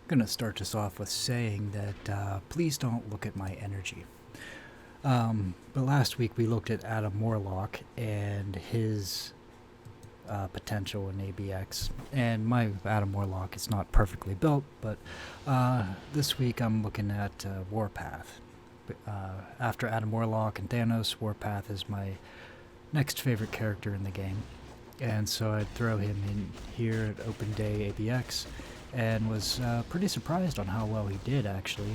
going to start this off with saying that please don't look at my energy. But last week we looked at Adam Warlock and his potential in ABX. And my Adam Warlock is not perfectly built, but this week I'm looking at Warpath. After Adam Warlock and Thanos, Warpath is my next favorite character in the game. And so I'd throw him in here at Open Day ABX, and was pretty surprised on how well he did, actually.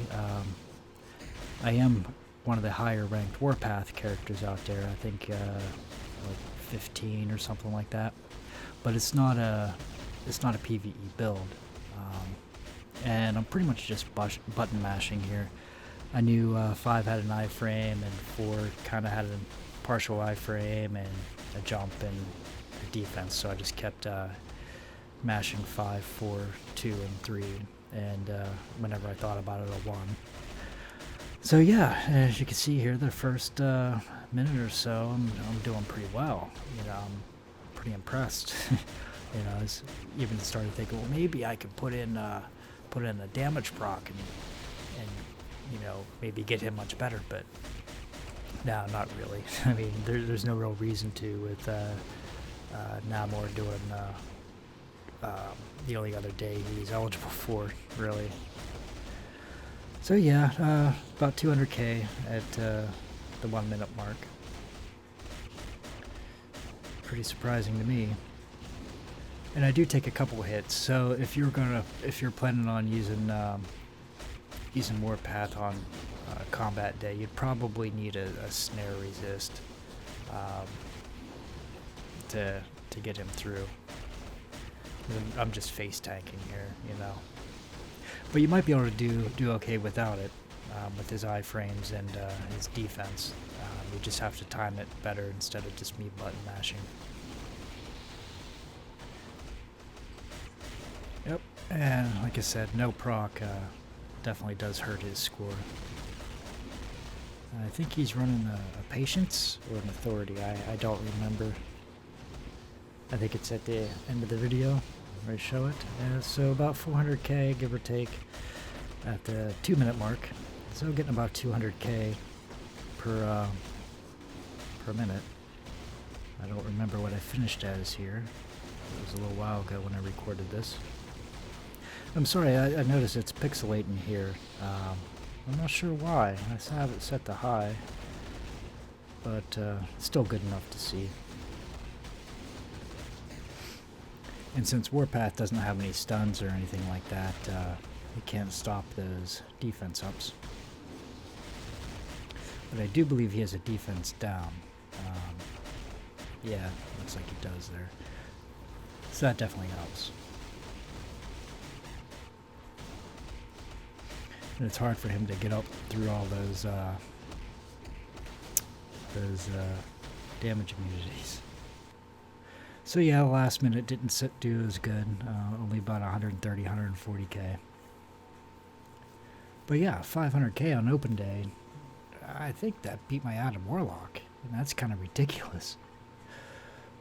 I am one of the higher ranked Warpath characters out there. I think like 15 or something like that. But it's not a PvE build, and I'm pretty much just button mashing here. I knew 5 had an iframe and 4 kind of had a partial iframe and a jump and a defense, so I just kept mashing 5, 4, 2, and 3, and whenever I thought about it, I won. So yeah, as you can see here, the first minute or so, I'm doing pretty well. I'm pretty impressed. I was even started thinking, well, maybe I could put in a damage proc and maybe get him much better, but no, not really. I mean, there's no real reason to with Namor doing the only other day he's eligible for, really. So yeah, about 200k at the 1 minute mark. Pretty surprising to me. And I do take a couple hits, so if you're planning on using Warpath on combat day, you'd probably need a snare resist to get him through. I'm just face tanking here, But you might be able to do okay without it, with his iframes and his defense. You just have to time it better instead of just me button mashing. Yep, and like I said, no proc definitely does hurt his score. I think he's running a patience or an authority. I don't remember. I think it's at the end of the video where I show it. So about 400k, give or take, at the 2 minute mark. So getting about 200k per minute. I don't remember what I finished as here. It was a little while ago when I recorded this. I'm sorry, I noticed it's pixelating here. I'm not sure why. I have it set to high, but still good enough to see. And since Warpath doesn't have any stuns or anything like that, he can't stop those defense ups. But I do believe he has a defense down. Yeah, looks like he does there. So that definitely helps. And it's hard for him to get up through all those damage immunities. So yeah, last minute didn't do as good, only about 130, 140k. But yeah, 500k on open day, I think that beat my Adam Warlock, and that's kind of ridiculous.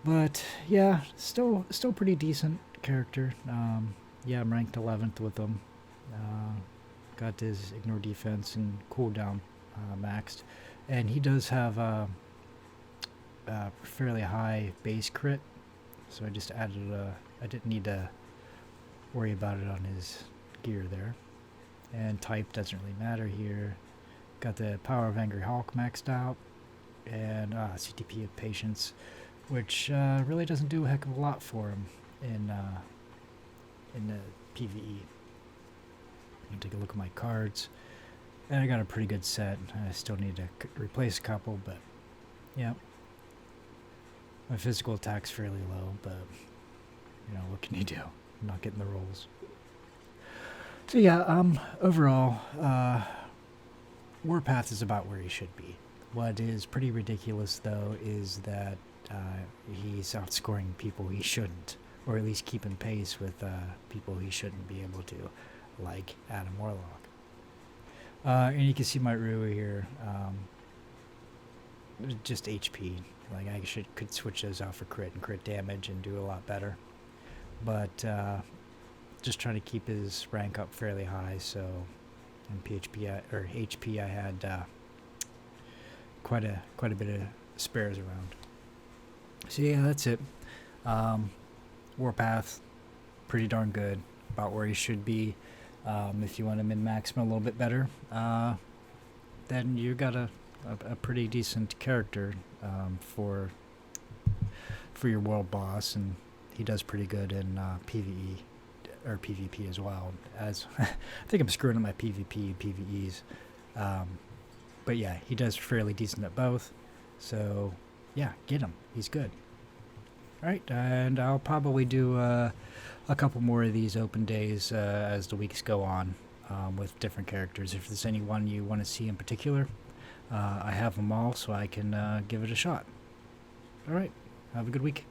But yeah, still pretty decent character. Yeah, I'm ranked 11th with him. Got his ignore defense and cooldown maxed, and he does have a fairly high base crit. So I just added I didn't need to worry about it on his gear there. And type doesn't really matter here. Got the Power of Angry Hulk maxed out. And CTP of Patience, which really doesn't do a heck of a lot for him in the PvE. Take a look at my cards. And I got a pretty good set. I still need to replace a couple, but yeah. My physical attack's fairly low, but what can you do? I'm not getting the rolls. So yeah, overall, Warpath is about where he should be. What is pretty ridiculous, though, is that he's outscoring people he shouldn't, or at least keeping pace with people he shouldn't be able to, like Adam Warlock. And you can see my Rua here, just HP. Like I could switch those out for crit and crit damage and do a lot better. But just trying to keep his rank up fairly high. So in HP, I had quite a bit of spares around. So yeah, that's it. Warpath, pretty darn good, about where he should be. If you want to min-max him a little bit better, then you got a pretty decent character for your world boss, and he does pretty good in PvE or PvP as well. As I think I'm screwing up my PvP and PvEs, but yeah, he does fairly decent at both. So yeah, get him. He's good. All right, and I'll probably do a couple more of these open days as the weeks go on with different characters. If there's any one you want to see in particular, I have them all, so I can give it a shot. All right, have a good week.